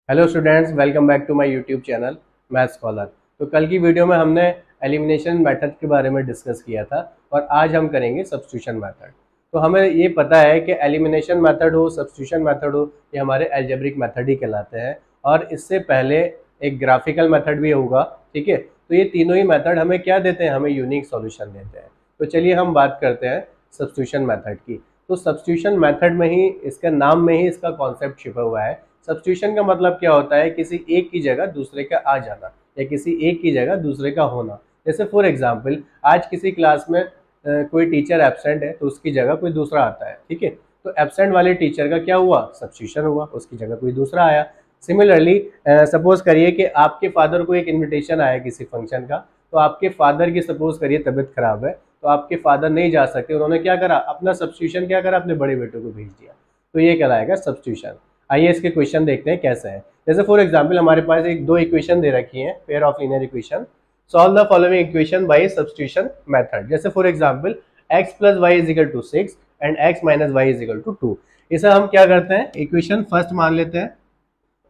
Hello students, welcome back to my YouTube channel math scholar. तो कल की video में हमने एलिमिनेशन मेथड के बारे में डिस्कस किया था और आज हम करेंगे सब्स्टिट्यूशन मेथड। तो हमें ये पता है कि एलिमिनेशन मेथड हो, सब्स्टिट्यूशन मेथड हो, ये हमारे अलजेब्रिक मेथड ही कहलाते हैं और इससे पहले एक ग्राफिकल मेथड भी होगा। ठीक है, तो ये तीनों ही मेथड हमें क्या देते हैं? हमें यूनिक सॉल्यूशन देते हैं। तो चलिए हम बात करते हैं सब्स्टिट्यूशन मेथड की। तो सब्स्टिट्यूशन मेथड में ही, इसके नाम में ही इसका कॉन्सेप्ट छिपा हुआ है। सब्स्टिट्यूशन का मतलब क्या होता है? किसी एक की जगह दूसरे का आ जाना या किसी एक की जगह दूसरे का होना। जैसे फॉर एग्जांपल, आज किसी क्लास में कोई टीचर एब्सेंट है तो उसकी जगह कोई दूसरा आता है। ठीक है, तो एब्सेंट वाले टीचर का क्या हुआ? सब्स्टिट्यूशन हुआ, उसकी जगह कोई दूसरा आया। सिमिलरली सपोज करिए कि आपके फादर को एक इन्विटेशन आया किसी फंक्शन का, तो आपके फादर की सपोज करिए तबीयत खराब है, तो आपके फादर नहीं जा सकते, उन्होंने क्या करा? अपना सब्स्टिट्यूशन क्या करा? अपने बड़े बेटे को भेज दिया। तो ये कहलाएगा सब्स्टिट्यूशन। आइए इसके क्वेश्चन देखते हैं कैसे हैं। जैसे फॉर एग्जांपल, हमारे पास एक दो इक्वेशन दे रखी हैं, pair of linear equation. Solve the following equation by substitution method. जैसे for example x plus y is equal to 6 and x minus y is equal to 2। इसे हम क्या करते हैं? इक्वेशन फर्स्ट मान लेते हैं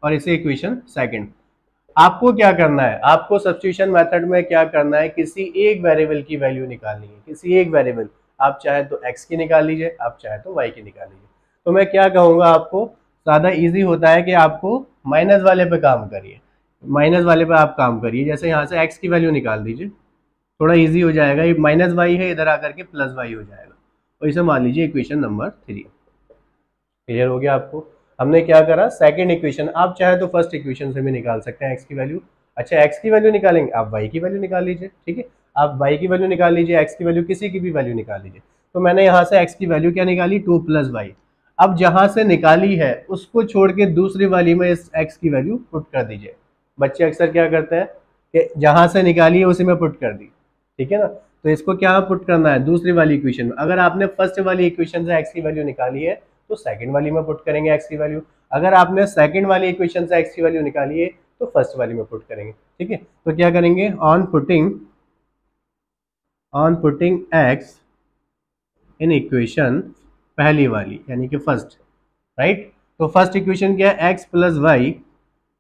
और इसे इक्वेशन सेकंड। आपको क्या करना है? आपको सब्स्टिट्यूशन मेथड में क्या करना है? किसी एक वेरिएबल की वैल्यू निकालनी है। किसी एक वेरिएबल, आप चाहे तो x की निकाल लीजिए, आप चाहे तो y की निकाल लीजिए। तो मैं क्या कहूँगा आपको? ज़्यादा इजी होता है कि आपको माइनस वाले पे काम करिए। माइनस वाले पे आप काम करिए। जैसे यहाँ से x की वैल्यू निकाल दीजिए, थोड़ा इजी हो जाएगा। ये माइनस वाई है, इधर आकर के प्लस वाई हो जाएगा। और इसे मान लीजिए इक्वेशन नंबर 3। क्लियर हो गया आपको? हमने क्या करा? Second equation. आप चाहे तो फर्स्ट इक्वेशन से भी निकाल सकते हैं x की वैल्यू। अच्छा, x की वैल्यू निकालेंगे, आप y की वैल्यू निकाल लीजिए। ठीक है, आप y की वैल्यू निकाल लीजिए, x की वैल्यू, किसी की भी वैल्यू निकाल लीजिए। तो मैंने यहाँ से x की वैल्यू क्या निकाली? 2 प्लस वाई। अब जहां से निकाली है उसको छोड़ के दूसरी वाली में इस x की वैल्यू पुट कर दीजिए। बच्चे अक्सर क्या करते हैं कि जहां से निकाली है उसी में पुट कर दी। ठीक है ना? तो इसको क्या पुट करना है? दूसरी वाली इक्वेशन में। अगर आपने फर्स्ट वाली इक्वेशन से x की वैल्यू निकाली है तो सेकंड वाली में पुट करेंगे x की वैल्यू। अगर आपने सेकंड वाली इक्वेशन से x की वैल्यू निकाली है तो फर्स्ट वाली में पुट करेंगे। ठीक है, तो क्या करेंगे? On putting x in equation पहली वाली, यानी कि फर्स्ट, राइट। तो फर्स्ट इक्वेशन क्या है? x plus y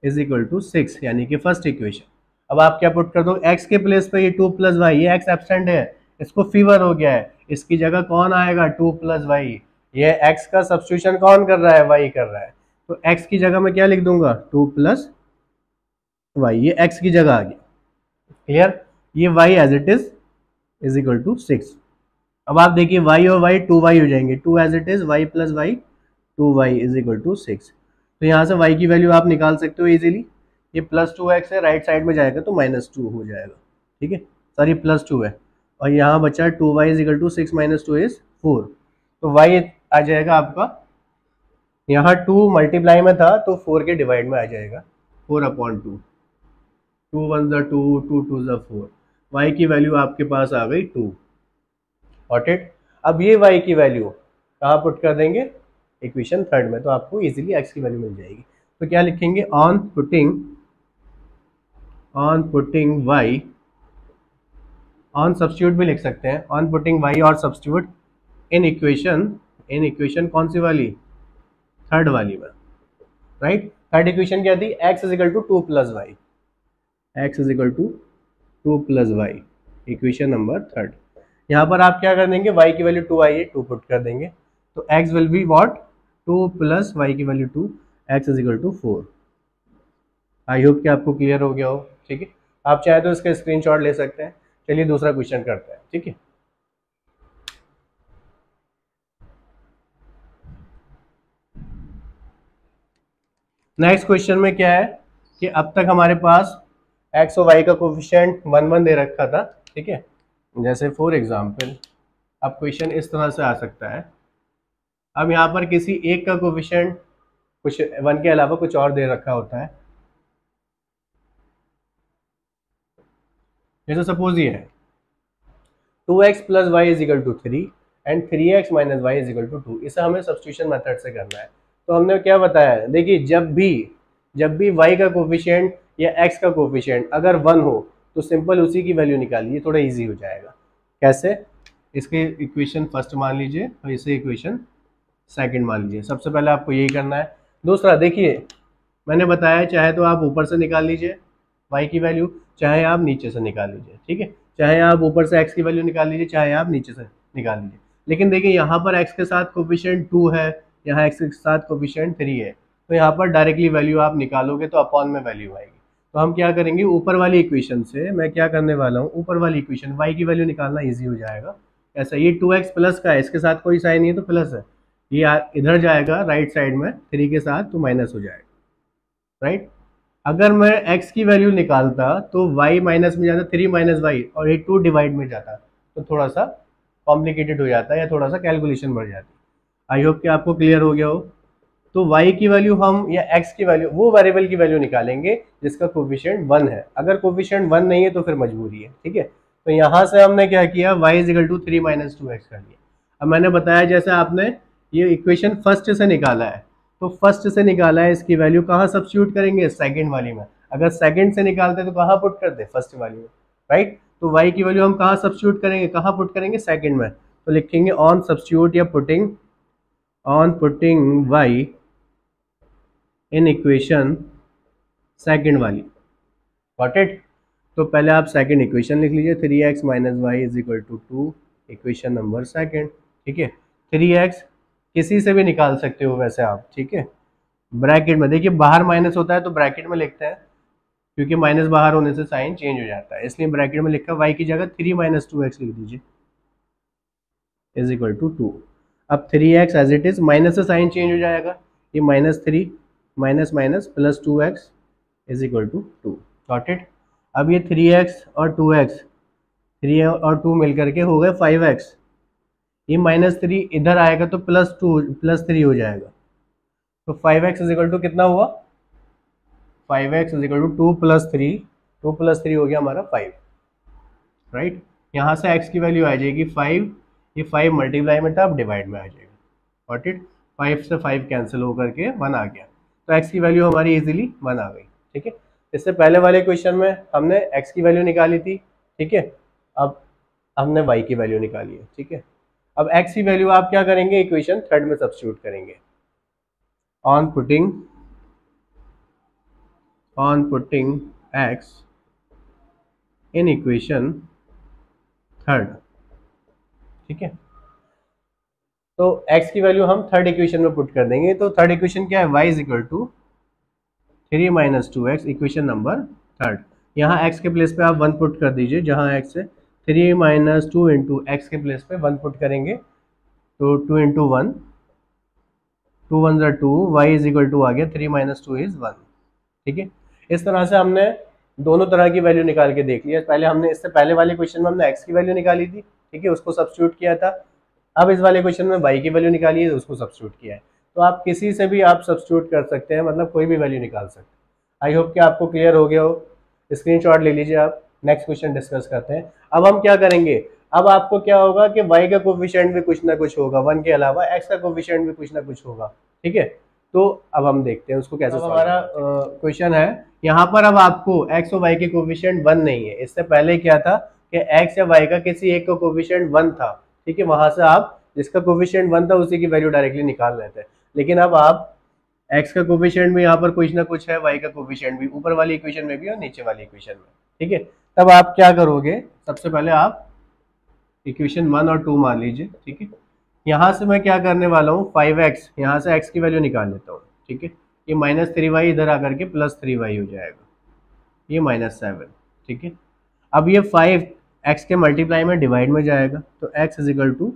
is equal to 6, यानी कि फर्स्ट इक्वेशन। अब आप क्या पुट कर दो? x के प्लेस पे ये 2 प्लस वाई, ये x एब्सेंट है, इसको फीवर हो गया है, इसकी जगह कौन आएगा? 2 प्लस वाई। ये x का सब्स्टिट्यूशन कौन कर रहा है? y कर रहा है। तो x की जगह मैं क्या लिख दूंगा? 2 प्लस वाई। ये x की जगह आ गया। क्लियर? ये y as it is equal to 6। अब आप देखिए y और y 2y हो जाएंगे। 2 as it is, y plus y, 2y is equal to 6। तो यहाँ से y की वैल्यू आप निकाल सकते हो इजीली। ये प्लस 2x है, राइट साइड में जाएगा तो माइनस 2 हो जाएगा। ठीक है, सॉरी प्लस 2 है और यहाँ बचा 2y is equal to 6 minus 2 is 4। तो y आ जाएगा आपका, यहाँ 2 मल्टीप्लाई में था तो 4 के डिवाइड में आ जाएगा, 4/2। 2 1 ज़ा 2, 2 2 ज़ा 4। y की वैल्यू आपके पास आ गई 2। Got it? अब ये y की वैल्यू कहाँ पुट कर देंगे? इक्वेशन थर्ड में। तो आपको इजीली x की वैल्यू मिल जाएगी। तो क्या लिखेंगे? On putting y, on substitute भी लिख सकते हैं, ऑन पुटिंग y और सब्स्टिट्यूट इन इक्वेशन कौन सी वाली? थर्ड वाली में, राइट। थर्ड इक्वेशन क्या थी? x is equal to 2 plus y. x is equal to 2 plus y, equation number third. यहाँ पर आप क्या कर देंगे? y की वैल्यू 2 आई है, 2 पुट कर देंगे। तो x will be what? 2 plus y की value 2, x is equal to 4। I hope कि आपको क्लियर हो गया हो। ठीक है, आप चाहे तो इसका स्क्रीनशॉट ले सकते हैं। चलिए दूसरा क्वेश्चन करते हैं। ठीक है, नेक्स्ट क्वेश्चन में क्या है कि अब तक हमारे पास x और y का कोफिशिएंट 1 1 दे रखा था। ठीक है, जैसे फॉर एग्जांपल अब क्वेश्चन इस तरह से आ सकता है। अब यहाँ पर किसी एक का कोफिशिएंट कुछ 1 के अलावा कुछ और दे रखा होता है। जैसे सपोज ये है 2x plus y is equal to 3 and 3x minus y is equal to 2। इसे हमें सब्स्टिट्यूशन मेथड से करना है। तो हमने क्या बताया? देखिए, जब भी y का कोफिशिएंट या x का कोफिशिएंट अगर 1 हो तो सिंपल उसी की वैल्यू निकालिए, थोड़ा इजी हो जाएगा। कैसे? इसके इक्वेशन फर्स्ट मान लीजिए और इसे इक्वेशन सेकंड मान लीजिए। सबसे पहले आपको यही करना है। दूसरा देखिए, मैंने बताया चाहे तो आप ऊपर से निकाल लीजिए y की वैल्यू, चाहे आप नीचे से निकाल लीजिए, ठीक है। चाहे आप ऊपर से x की वैल्यू निकाल लीजिए, चाहे आप नीचे से निकाल लीजिए। लेकिन देखिए यहाँ पर x के साथ कोफिशिएंट 2 है, यहाँ x के साथ कोफिशिएंट 3 है, तो यहाँ पर डायरेक्टली वैल्यू आप निकालोगे तो अपॉन में वैल्यू आएगी। तो हम क्या करेंगे, ऊपर वाली इक्वेशन से मैं क्या करने वाला हूँ, ऊपर वाली इक्वेशन y की वैल्यू निकालना ईजी हो जाएगा। ऐसा, ये 2x प्लस का है, इसके साथ कोई साइन नहीं है तो प्लस है, ये इधर जाएगा राइट साइड में 3 के साथ तो माइनस हो जाएगा, राइट। अगर मैं x की वैल्यू निकालता तो y माइनस में जाता 3 माइनस वाई, और ये 2 डिवाइड में जाता तो थोड़ा सा कॉम्प्लिकेटेड हो जाता है या थोड़ा सा कैलकुलेशन बढ़ जाती। आई होप कि आपको क्लियर हो गया हो। तो y की वैल्यू हम या x की वैल्यू, वो वेरिएबल की वैल्यू निकालेंगे जिसका कोफिशिएंट 1 है। अगर कोफिशिएंट 1 नहीं है तो फिर मजबूरी है, ठीक है। तो यहाँ से हमने क्या किया, y is equal to 3 minus 2x कर लिया। अब मैंने बताया जैसे आपने ये इक्वेशन फर्स्ट से निकाला है, तो फर्स्ट से निकाला है, इसकी वैल्यू कहाँ सब्स्टिट्यूट करेंगे, सेकंड वाली में। अगर सेकंड से निकालते तो कहाँ पुट करते, फर्स्ट वाली में, राइट। तो y की वैल्यू हम कहाँ सब्स्टिट्यूट करेंगे, कहाँ पुट करेंगे, सेकंड में। तो लिखेंगे ऑन सब्स्टिट्यूट या putting, on putting y in equation second वाली, गॉट इट। तो पहले आप सेकंड इक्वेशन लिख लीजिए, 3x minus y is equal to 2, equation number second, ठीक है। 3x किसी से भी निकाल सकते हो वैसे आप, ठीक है। ब्रैकेट में देखिए, बाहर माइनस होता है तो ब्रैकेट में लिखते हैं, क्योंकि माइनस बाहर होने से साइन चेंज हो जाता है, इसलिए ब्रैकेट में लिखा y की जगह 3 माइनस 2x लिख दीजिए इज इक्वल टू 2। अब 3x as it is, minus से साइन चेंज हो जाएगा, ये -3 minus minus plus 2x is equal to 2, got it. अब ये 3x और 2x, 3 और 2 मिलकर के हो गए 5x, ये -3 इधर आएगा तो +3 हो जाएगा। तो 5x इज इक्वल टू कितना हुआ, 5x is equal to 2 plus 3, 2 plus 3 हो गया हमारा 5, राइट। यहाँ से x की वैल्यू आ जाएगी 5, ये 5 मल्टीप्लाई में था, अब डिवाइड में आ जाएगा, गॉट इट। 5 से 5 कैंसिल होकर के 1 आ गया, तो x की वैल्यू हमारी इजीली 1 आ गई, ठीक है। इससे पहले वाले क्वेश्चन में हमने x की वैल्यू निकाली थी, ठीक है। अब हमने y की वैल्यू निकाली है, ठीक है। अब x की वैल्यू आप क्या करेंगे, इक्वेशन थर्ड में सब्स्टिट्यूट करेंगे, on putting x in equation third, ठीक है। तो x की वैल्यू हम थर्ड इक्वेशन में पुट कर देंगे। तो थर्ड इक्वेशन क्या है, y is equal to 3 minus 2x, equation number third. यहाँ x के प्लेस पे आप 1 पुट कर दीजिए, जहाँ x है 3 माइनस 2 इंटू एक्स के प्लेस पे 1 पुट करेंगे तो 2 इंटू 1, 2 1 ज़ा 2, y इज इक्वल टू आ गया 3 माइनस 2 इज 1, ठीक है। इस तरह से हमने दोनों तरह की वैल्यू निकाल के देख लिया। पहले हमने, इससे पहले वाले क्वेश्चन में हमने x की वैल्यू निकाली थी, ठीक है, उसको सब्स्टिट्यूट किया था। अब इस वाले क्वेश्चन में y की वैल्यू निकाली है, उसको सब्स्टिट्यूट किया है। तो आप किसी से भी आप सब्स्टिट्यूट कर सकते हैं, मतलब कोई भी वैल्यू निकाल सकते हैं। आई होप कि आपको क्लियर हो गया हो। स्क्रीनशॉट ले लीजिए आप। नेक्स्ट क्वेश्चन डिस्कस करते हैं। अब हम क्या करेंगे, अब आपको क्या होगा कि y का कोफिशिएंट भी कुछ ना कुछ होगा, 1 के अलावा x का कोफिशिएंट भी कुछ ना कुछ होगा, ठीक है। तो अब हम देखते हैं उसको कैसे। हमारा क्वेश्चन है यहाँ पर, अब आपको x और y के कोफिशिएंट 1 नहीं है। इससे पहले क्या था कि x या y का किसी एक का कोफिशिएंट 1 था, ठीक है, वहां से आप जिसका कोफिशिएंट 1 था उसी की वैल्यू डायरेक्टली निकाल रहे थे। लेकिन अब आप x का कोफिशिएंट भी यहाँ पर कुछ ना कुछ है, y का कोफिशिएंट भी ऊपर वाली इक्वेशन में भी और नीचे वाली इक्वेशन में, ठीक है। तब आप क्या करोगे, सबसे पहले आप इक्वेशन 1 और 2 मान लीजिए, ठीक है। यहाँ से मैं क्या करने वाला हूँ, 5x, यहाँ से x की वैल्यू निकाल लेता हूँ, ठीक है। ये -3y इधर आकर के +3y हो जाएगा, ये -7, ठीक है। अब ये 5 x के मल्टीप्लाई में डिवाइड में जाएगा, तो x is equal to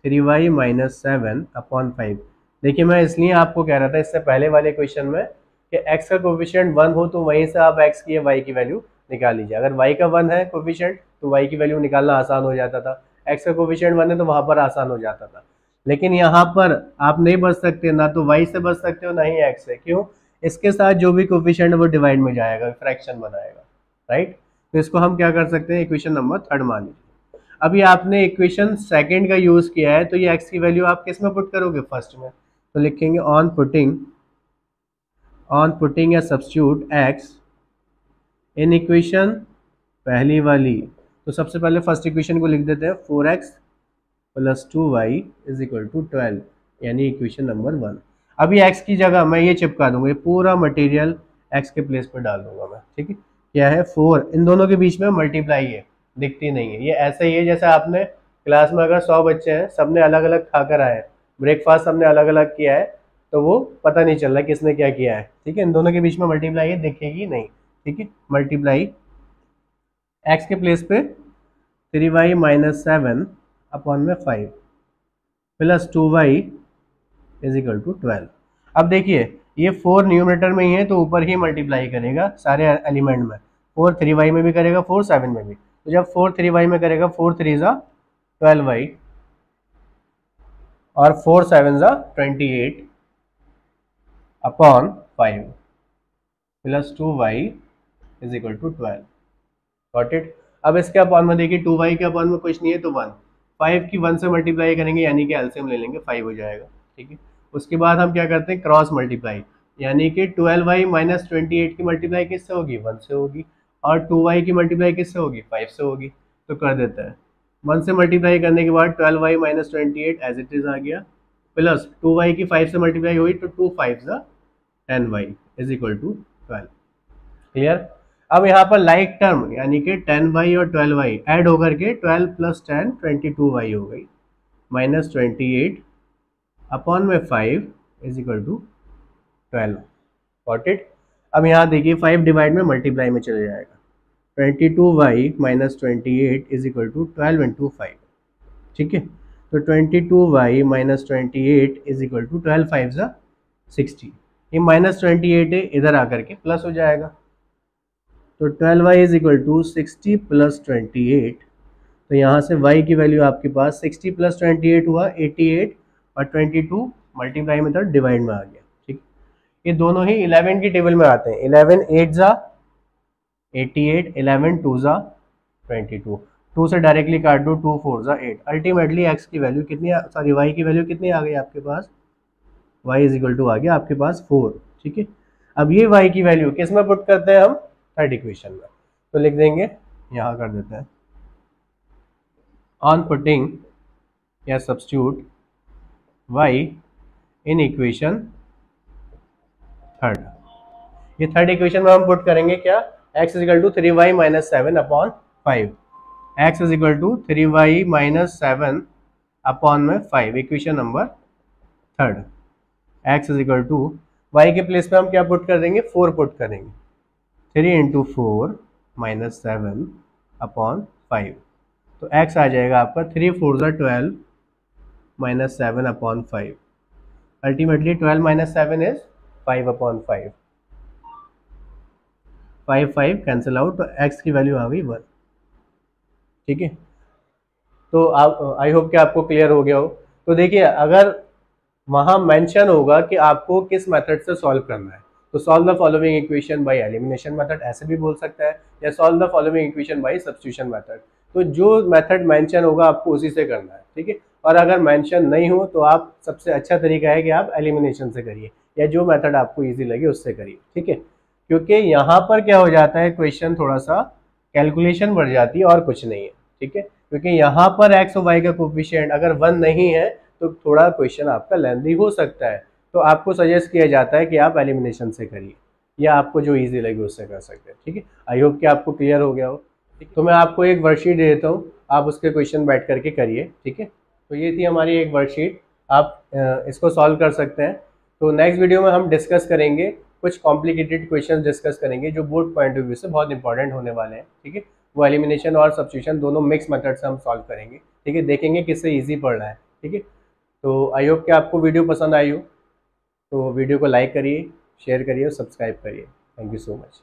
3y minus 7 upon 5। देखिए मैं इसलिए आपको कह रहा था इससे पहले वाले क्वेश्चन में कि x का कोफिशिएंट 1 हो तो वहीं से आप x की या y की वैल्यू निकाल लीजिए। अगर y का 1 है कोफिशिएंट तो y की वैल्यू निकालना आसान हो जाता था, x का कोफिशिएंट 1 है तो वहां पर आसान हो जाता था। लेकिन यहाँ पर आप नहीं बच सकते, ना तो y से बच सकते हो ना ही x से। क्यों, इसके साथ जो भी कोफिशिएंट है वो डिवाइड में जाएगा, फ्रैक्शन बनाएगा, राइट। तो इसको हम क्या कर सकते हैं, इक्वेशन नंबर थर्ड मान लीजिए। अभी आपने इक्वेशन सेकंड का यूज किया है, तो ये x की वैल्यू आप किस में पुट करोगे, फर्स्ट में। तो लिखेंगे ऑन पुटिंग या सब्स्टिट्यूट x इन इक्वेशन पहली वाली। तो सबसे पहले फर्स्ट इक्वेशन को लिख देते हैं, 4x + 2y is equal to 12, यानी इक्वेशन नंबर 1। अभी एक्स की जगह मैं ये चिपका दूंगा, ये पूरा मटेरियल एक्स के प्लेस पर डाल दूंगा मैं, ठीक है। क्या है 4, इन दोनों के बीच में मल्टीप्लाई है, दिखती नहीं है, ये ऐसा ही है जैसे आपने क्लास में अगर 100 बच्चे हैं, सबने अलग अलग खाकर आए, ब्रेकफास्ट सबने अलग अलग किया है, तो वो पता नहीं चल रहा किसने क्या किया है, ठीक है। इन दोनों के बीच में मल्टीप्लाई है, दिखेगी नहीं, ठीक है। मल्टीप्लाई एक्स के प्लेस पे 3y माइनस 7 अपॉन में 5 plus 2y is equal to 12। अब देखिए ये 4 न्यूमरेटर में ही है, तो ऊपर ही मल्टीप्लाई करेगा सारे एलिमेंट में, 4 3y में भी करेगा, 4 7 में भी। तो जब 4 3y में करेगा, 4 3 ज़ा 12y और 4 7 ज़ा 28 upon 5 plus 2y is equal to 12। Got it. अब इसके अपॉन में देखिए 2y के अपॉन में कुछ नहीं है तो 1, 5 की 1 से मल्टीप्लाई करेंगे यानी कि एलसीएम ले लेंगे, 5 हो जाएगा, ठीक है। उसके बाद हम क्या करते हैं, क्रॉस मल्टीप्लाई, यानी कि 12y माइनस 28 की मल्टीप्लाई किससे होगी, 1 से होगी, और 2y की मल्टीप्लाई किससे होगी, 5 से होगी। तो कर देते हैं, 1 से मल्टीप्लाई करने के बाद 12y minus 28 as it is आ गया, प्लस 2y की 5 से मल्टीप्लाई हुई तो 2 5 ज़ा 10y is equal to 12। Clear. अब यहाँ पर लाइक टर्म यानी कि 10y और 12y ऐड होकर के 12 प्लस 10 22y हो गई, माइनस 28 अपॉन में 5 is equal to 12। Got it. अब यहाँ देखिए 5 डिवाइड में मल्टीप्लाई में चले जाएगा, 22y minus 28 is equal to 12 into 5, ठीक है। तो 22y minus 28 is equal to 12 5 ज़ा 60, ये माइनस 28 है, इधर आकर के प्लस हो जाएगा, तो 12y is equal to 60 plus 28। तो यहाँ से y की वैल्यू आपके पास 60 प्लस 28 हुआ 88, और 22 मल्टीप्लाई में था डिवाइड में आ गया, ठीक। ये दोनों ही 11 की टेबल में आते हैं, 11 8 ज़ा 88, 11 2 ज़ा 22, 2 से डायरेक्टली काट दो, 2 4 ज़ा 8। अल्टीमेटली x की वैल्यू कितनी, सॉरी y की वैल्यू कितनी आ गई आपके पास, y इज इक्वल टू आ गया आपके पास 4, ठीक है। अब ये y की वैल्यू किस में पुट करते हैं हम, थर्ड इक्वेशन में, तो लिख देंगे, यहाँ कर देते हैं, ऑन पुटिंग या substitute y in equation third. ये थर्ड इक्वेशन में हम पुट करेंगे क्या, x is equal to 3y minus 7 upon 5, x is equal to 3y minus 7 upon में 5, equation number third. x is equal to y के place पे हम क्या पुट कर देंगे, 4 पुट करेंगे, 3 इंटू 4 माइनस 7 अपॉन 5, तो x आ जाएगा आपका 3 4 ज़ा 12 minus 7 upon 5, ultimately 12 minus 7 is 5 upon 5, 5 5 cancel out, तो x की वैल्यू आ गई 1, ठीक है। तो आप, आई होप कि आपको क्लियर हो गया हो। तो देखिए अगर वहाँ मेंशन होगा कि आपको किस मेथड से सॉल्व करना है, तो solve the following equation by elimination method ऐसे भी बोल सकता है, या solve the following equation by substitution method. तो जो मेथड मेंशन होगा आपको उसी से करना है, ठीक है। और अगर मेंशन नहीं हो तो आप, सबसे अच्छा तरीका है कि आप एलिमिनेशन से करिए, या जो मेथड आपको ईजी लगे उससे करिए, ठीक है। क्योंकि यहाँ पर क्या हो जाता है, क्वेश्चन थोड़ा सा कैलकुलेशन बढ़ जाती है और कुछ नहीं है, ठीक है। क्योंकि यहाँ पर एक्स और वाई का कोफिशिएंट अगर 1 नहीं है तो थोड़ा क्वेश्चन आपका लेंथी हो सकता है, तो आपको सजेस्ट किया जाता है कि आप एलिमिनेशन से करिए, या आपको जो इजी लगे उससे कर सकते हैं, ठीक है। आई होप कि आपको क्लियर हो गया हो। तो मैं आपको एक वर्कशीट दे देता हूँ, आप उसके क्वेश्चन बैठ करके करिए, ठीक है। तो ये थी हमारी एक वर्कशीट, आप इसको सॉल्व कर सकते हैं। तो नेक्स्ट वीडियो में हम डिस्कस करेंगे, कुछ कॉम्प्लिकेटेड क्वेश्चन डिस्कस करेंगे जो बोर्ड पॉइंट ऑफ व्यू से बहुत इंपॉर्टेंट होने वाले हैं, ठीक है। वो एलिमिनेशन और सब्स्टिट्यूशन दोनों मिक्स मेथड से हम सॉल्व करेंगे, ठीक है। देखेंगे किससे ईजी पढ़ना है, ठीक है। तो आई होप कि आपको वीडियो पसंद आई हो, तो वीडियो को लाइक करिए, शेयर करिए और सब्सक्राइब करिए। Thank you so much.